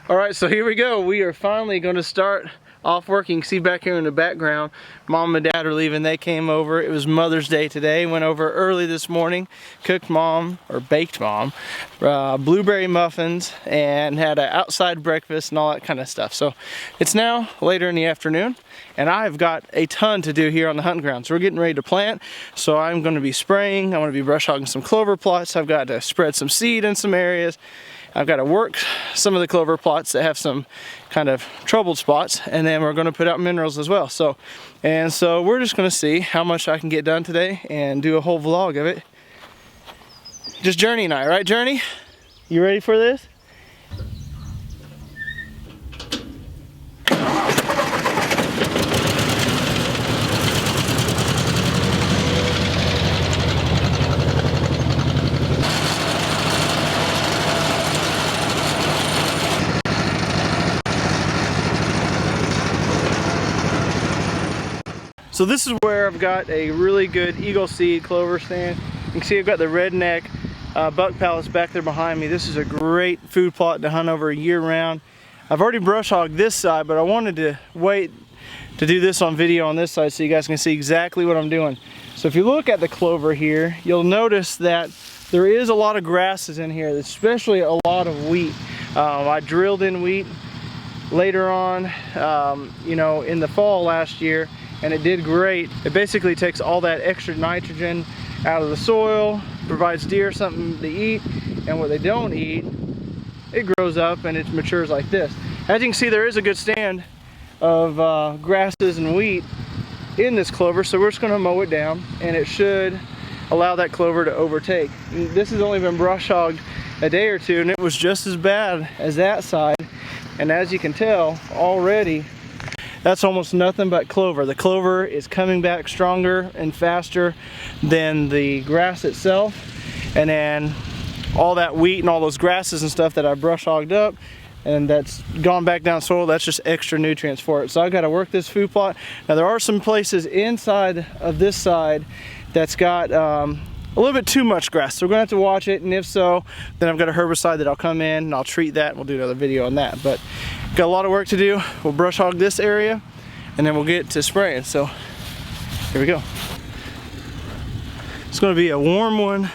All right, so here we go. We are finally going to start off working. See back here in the background, Mom and Dad are leaving. They came over. It was Mother's Day today. Went over early this morning, cooked Mom, or baked Mom, blueberry muffins, and had an outside breakfast and all that kind of stuff. So it's now later in the afternoon, and I've got a ton to do here on the hunting grounds. We're getting ready to plant, so I'm going to be spraying. I'm going to be brush hogging some clover plots. I've got to spread some seed in some areas. I've got to work some of the clover plots that have some kind of troubled spots, and then we're going to put out minerals as well. So we're just going to see how much I can get done today and do a whole vlog of it. Just Journey and I, right, Journey? You ready for this? So this is where I've got a really good eagle seed clover stand. You can see I've got the redneck buck pallets back there behind me. This is a great food plot to hunt over year round. I've already brush hogged this side, but I wanted to wait to do this on video on this side so you guys can see exactly what I'm doing. So if you look at the clover here, you'll notice that there is a lot of grasses in here, especially a lot of wheat. I drilled in wheat later on, you know, in the fall last year, and it did great. It basically takes all that extra nitrogen out of the soil, provides deer something to eat, and what they don't eat, it grows up and it matures like this. As you can see, there is a good stand of grasses and wheat in this clover, so we're just going to mow it down, and it should allow that clover to overtake. And this has only been brush hogged a day or two, and it was just as bad as that side. And as you can tell already, that's almost nothing but clover. The clover is coming back stronger and faster than the grass itself. And then all that wheat and all those grasses and stuff that I brush hogged up and that's gone back down soil, that's just extra nutrients for it. So I've got to work this food plot. Now there are some places inside of this side that's got a little bit too much grass, so we're gonna have to watch it, and if so, then I've got a herbicide that I'll come in and I'll treat that, and we'll do another video on that. But got a lot of work to do. We'll brush hog this area, and then we'll get to spraying. So here we go. It's gonna be a warm one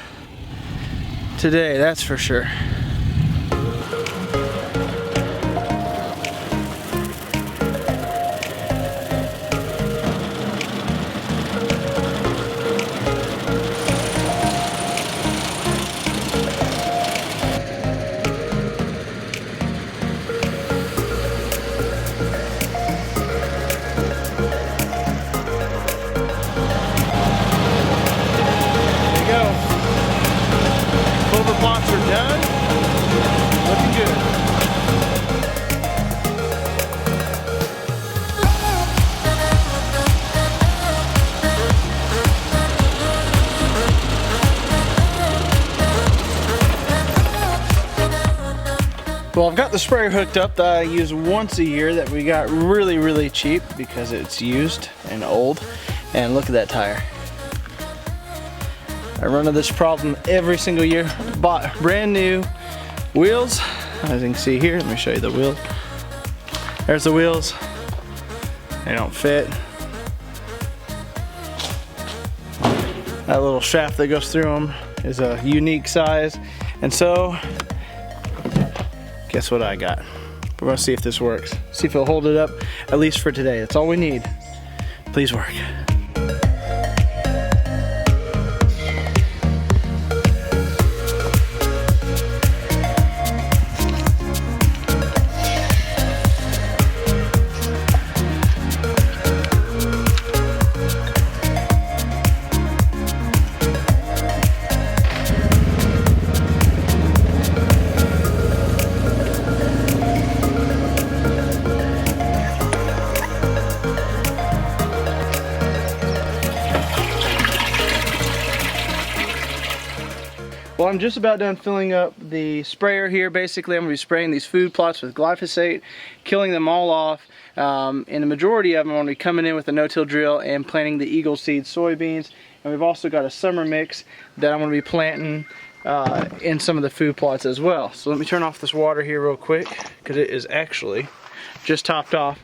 today, that's for sure. Well, I've got the sprayer hooked up that I use once a year that we got really cheap because it's used and old. And look at that tire. I run into this problem every single year. Bought brand new wheels. As you can see here, let me show you the wheels. There's the wheels. They don't fit. That little shaft that goes through them is a unique size. And so, guess what I got? We're gonna see if this works. See if it'll hold it up, at least for today. That's all we need. Please work. Well, I'm just about done filling up the sprayer here. Basically, I'm going to be spraying these food plots with glyphosate, killing them all off. And the majority of them are going to be coming in with a no-till drill and planting the Eagle Seed soybeans. And we've also got a summer mix that I'm going to be planting in some of the food plots as well. So let me turn off this water here real quick because it is actually just topped off.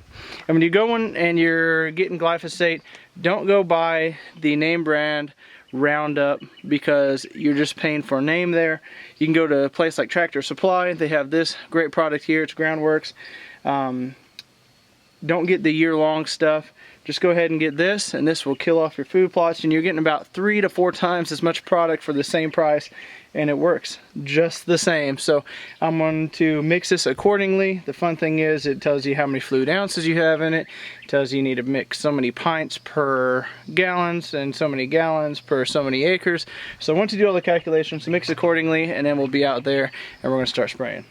And when you go in and you're getting glyphosate, don't go by the name brand Roundup because you're just paying for a name there. You can go to a place like Tractor Supply. They have this great product here. It's Groundworks. Don't get the year-long stuff. Just go ahead and get this, and this will kill off your food plots, and you're getting about 3 to 4 times as much product for the same price, and it works just the same. So I'm going to mix this accordingly. The fun thing is it tells you how many fluid ounces you have in it. It tells you need to mix so many pints per gallons and so many gallons per so many acres. So once you do all the calculations, mix accordingly, and then we'll be out there and we're going to start spraying.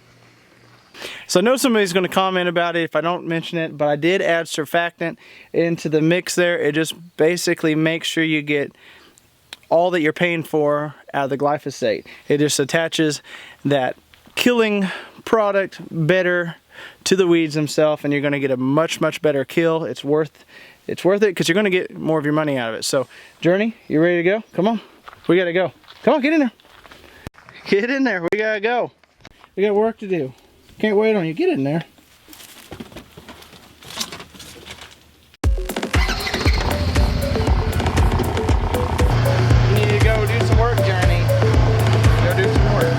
So I know somebody's going to comment about it if I don't mention it, but I did add surfactant into the mix there. It just basically makes sure you get all that you're paying for out of the glyphosate. It just attaches that killing product better to the weeds themselves, and you're going to get a much better kill. It's worth it because you're going to get more of your money out of it. So Journey, you ready to go? Come on, we got to go. Come on, get in there. Get in there. We got to go. We got work to do. Can't wait on you. Get in there. You need to go do some work, Journey. Go do some work.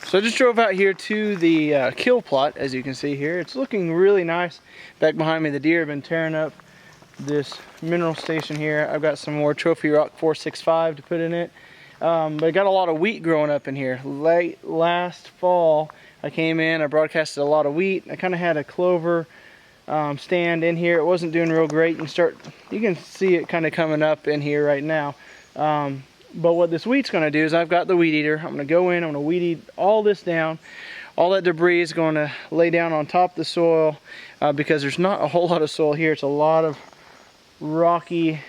So I just drove out here to the kill plot, as you can see here. It's looking really nice. Back behind me, the deer have been tearing up this mineral station here. I've got some more Trophy Rock 465 to put in it. But I got a lot of wheat growing up in here. Late last fall, I came in, I broadcasted a lot of wheat. I kind of had a clover stand in here. It wasn't doing real great. You can see it kind of coming up in here right now. But what this wheat's going to do is I've got the weed eater. I'm going to go in, I'm going to weed eat all this down. All that debris is going to lay down on top of the soil because there's not a whole lot of soil here. It's a lot of rocky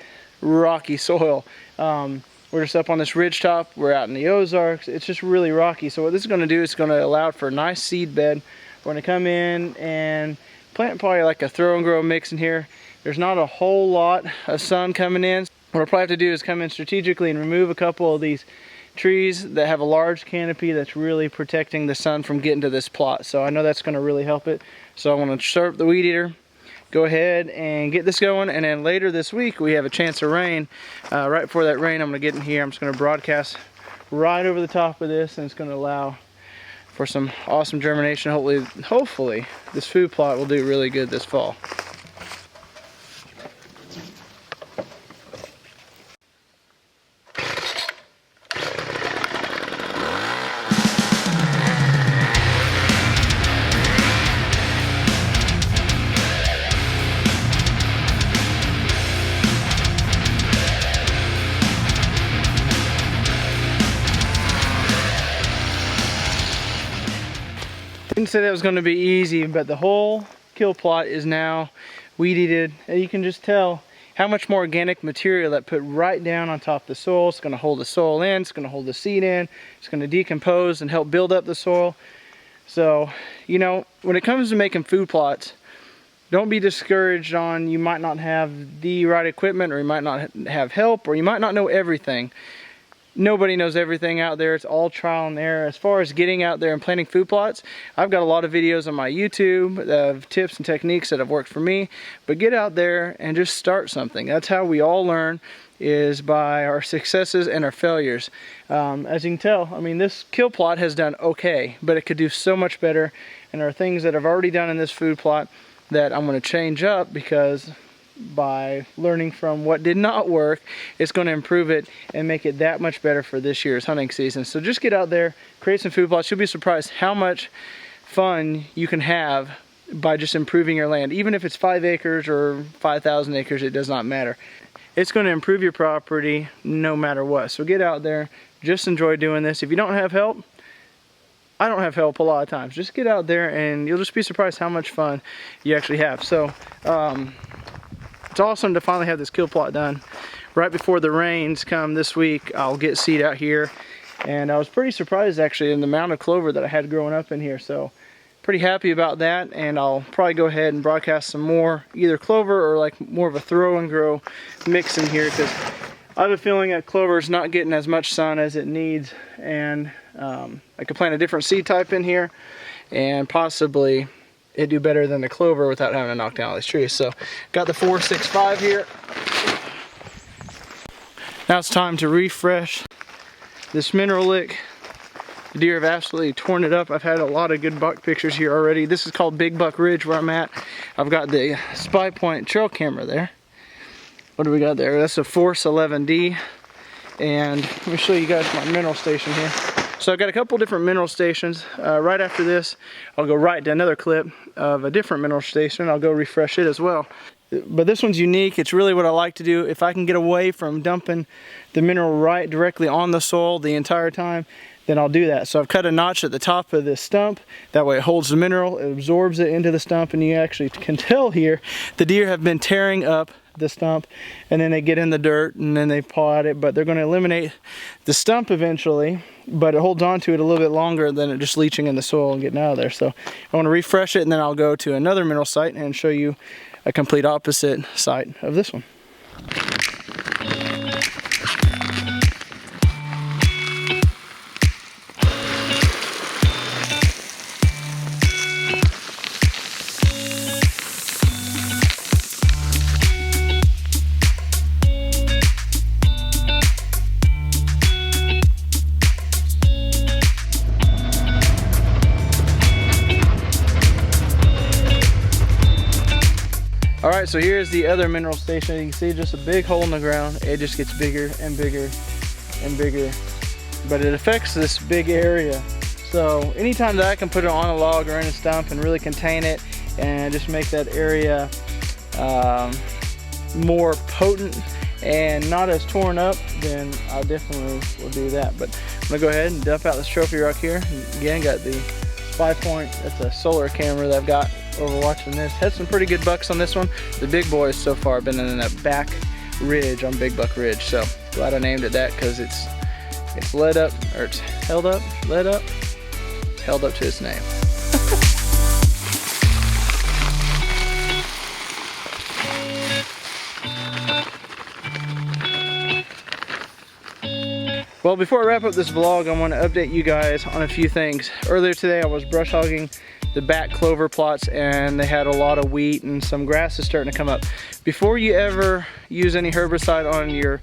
soil. We're just up on this ridge top. We're out in the Ozarks. It's just really rocky. So what this is going to do is going to allow for a nice seed bed. We're going to come in and plant probably like a throw and grow mix in here. There's not a whole lot of sun coming in. What I'll probably have to do is come in strategically and remove a couple of these trees that have a large canopy that's really protecting the sun from getting to this plot. So I know that's going to really help it. So I want to start up the weed eater, go ahead and get this going, and then later this week we have a chance of rain. Right before that rain, I'm going to get in here. I'm just going to broadcast right over the top of this, and it's going to allow for some awesome germination. Hopefully this food plot will do really good this fall. Didn't say that was going to be easy, but the whole kill plot is now weed-eated, and you can just tell how much more organic material that put right down on top of the soil. It's going to hold the soil in, it's going to hold the seed in, it's going to decompose and help build up the soil. So, you know, when it comes to making food plots, don't be discouraged on you might not have the right equipment, or you might not have help, or you might not know everything. Nobody knows everything out there. It's all trial and error. As far as getting out there and planting food plots, I've got a lot of videos on my YouTube of tips and techniques that have worked for me. But get out there and just start something. That's how we all learn, is by our successes and our failures. As you can tell, I mean, this kill plot has done okay, but it could do so much better. And there are things that I've already done in this food plot that I'm going to change up, because by learning from what did not work, it's going to improve it and make it that much better for this year's hunting season. So just get out there, create some food plots. You'll be surprised how much fun you can have by just improving your land. Even if it's 5 acres or 5,000 acres, it does not matter. It's going to improve your property no matter what. So get out there, just enjoy doing this. If you don't have help, I don't have help a lot of times. Just get out there and you'll just be surprised how much fun you actually have. So it's awesome to finally have this kill plot done. Right before the rains come this week, I'll get seed out here. And I was pretty surprised actually in the amount of clover that I had growing up in here. So pretty happy about that, and I'll probably go ahead and broadcast some more either clover or like more of a throw and grow mix in here, because I have a feeling that clover is not getting as much sun as it needs, and I could plant a different seed type in here and possibly it'd do better than the clover without having to knock down all these trees. So got the 465 here. Now it's time to refresh this mineral lick. The deer have absolutely torn it up. I've had a lot of good buck pictures here already. This is called Big Buck Ridge where I'm at. I've got the Spy Point trail camera there. What do we got there? That's a Force 11D. And let me show you guys my mineral station here. So I've got a couple different mineral stations. Right after this, I'll go right to another clip of a different mineral station. I'll go refresh it as well. But this one's unique. It's really what I like to do. If I can get away from dumping the mineral right directly on the soil the entire time, then I'll do that. So I've cut a notch at the top of this stump. That way it holds the mineral, it absorbs it into the stump, and you actually can tell here the deer have been tearing up the stump, and then they get in the dirt and then they paw at it, but they're going to eliminate the stump eventually, but it holds on to it a little bit longer than it just leaching in the soil and getting out of there. So I want to refresh it, and then I'll go to another mineral site and show you a complete opposite site of this one. Alright, so here's the other mineral station. You can see just a big hole in the ground. It just gets bigger and bigger and bigger. But it affects this big area. So anytime that I can put it on a log or in a stump and really contain it and just make that area more potent and not as torn up, then I definitely will do that. But I'm going to go ahead and dump out this trophy rock here. And again, got the Spy Point. That's a solar camera that I've got over watching this. Had some pretty good bucks on this one. The big boys so far have been in that back ridge on Big Buck Ridge. So glad I named it that, because it's led up, or it's held up, led up, it's held up to its name. Well, before I wrap up this vlog, I want to update you guys on a few things. Earlier today I was brush hogging the back clover plots, and they had a lot of wheat and some grass is starting to come up. Before you ever use any herbicide on your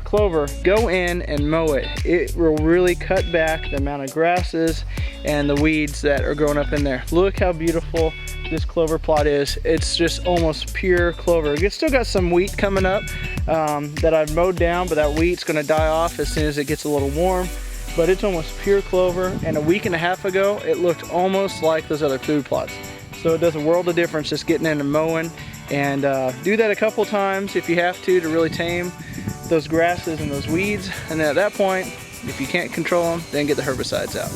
clover, go in and mow it. It will really cut back the amount of grasses and the weeds that are growing up in there. Look how beautiful this clover plot is. It's just almost pure clover. It's still got some wheat coming up that I've mowed down, but that wheat's gonna die off as soon as it gets a little warm. But it's almost pure clover, and a week and a half ago it looked almost like those other food plots. So it does a world of difference just getting in and mowing, and do that a couple times if you have to really tame those grasses and those weeds. And then at that point, if you can't control them, then get the herbicides out.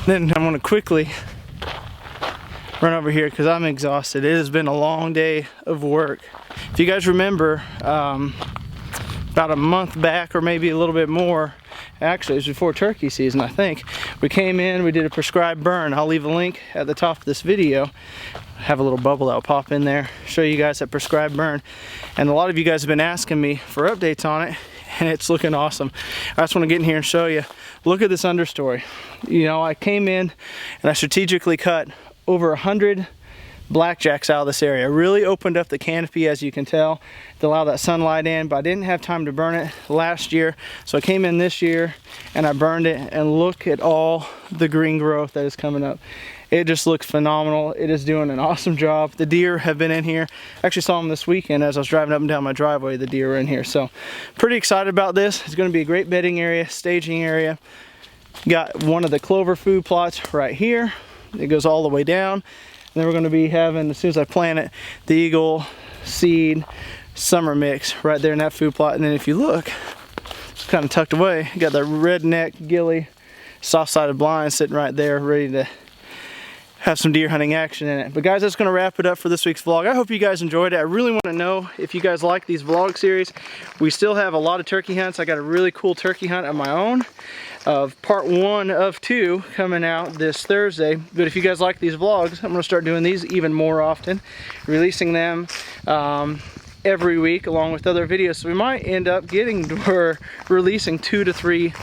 Then I'm gonna quickly run over here because I'm exhausted. It has been a long day of work. If you guys remember, about a month back, or maybe a little bit more, actually it was before turkey season I think, we came in, we did a prescribed burn. I'll leave a link at the top of this video. Have a little bubble that will pop in there, show you guys that prescribed burn. And a lot of you guys have been asking me for updates on it, and it's looking awesome. I just want to get in here and show you. Look at this understory. You know, I came in and I strategically cut over 100 blackjacks out of this area. Really opened up the canopy, as you can tell, to allow that sunlight in, but I didn't have time to burn it last year, so I came in this year and I burned it, and look at all the green growth that is coming up. It just looks phenomenal. It is doing an awesome job. The deer have been in here. I actually saw them this weekend as I was driving up and down my driveway. The deer were in here, so pretty excited about this. It's going to be a great bedding area, staging area. Got one of the clover food plots right here. It goes all the way down. And then we're going to be having, as soon as I plant it, the Eagle seed summer mix right there in that food plot. And then if you look, It's kind of tucked away. Got the redneck gilly soft-sided blind sitting right there ready to have some deer hunting action in it. But guys, that's going to wrap it up for this week's vlog. I hope you guys enjoyed it. I really want to know if you guys like these vlog series. We still have a lot of turkey hunts. I got a really cool turkey hunt of my own, of part 1 of 2 coming out this Thursday. But if you guys like these vlogs, I'm going to start doing these even more often, releasing them every week along with other videos. So we might end up releasing 2 to 3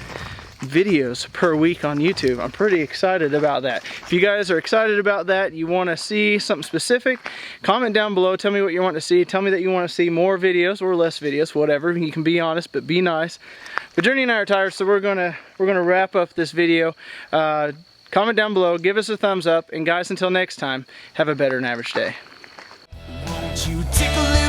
videos per week on YouTube. I'm pretty excited about that. If you guys are excited about that, you want to see something specific, comment down below. Tell me what you want to see. Tell me that you want to see more videos or less videos, whatever. You can be honest, but be nice. But Journey and I are tired, so we're gonna wrap up this video. Comment down below, give us a thumbs up, and guys, until next time, have a better than average day. Won't you tickle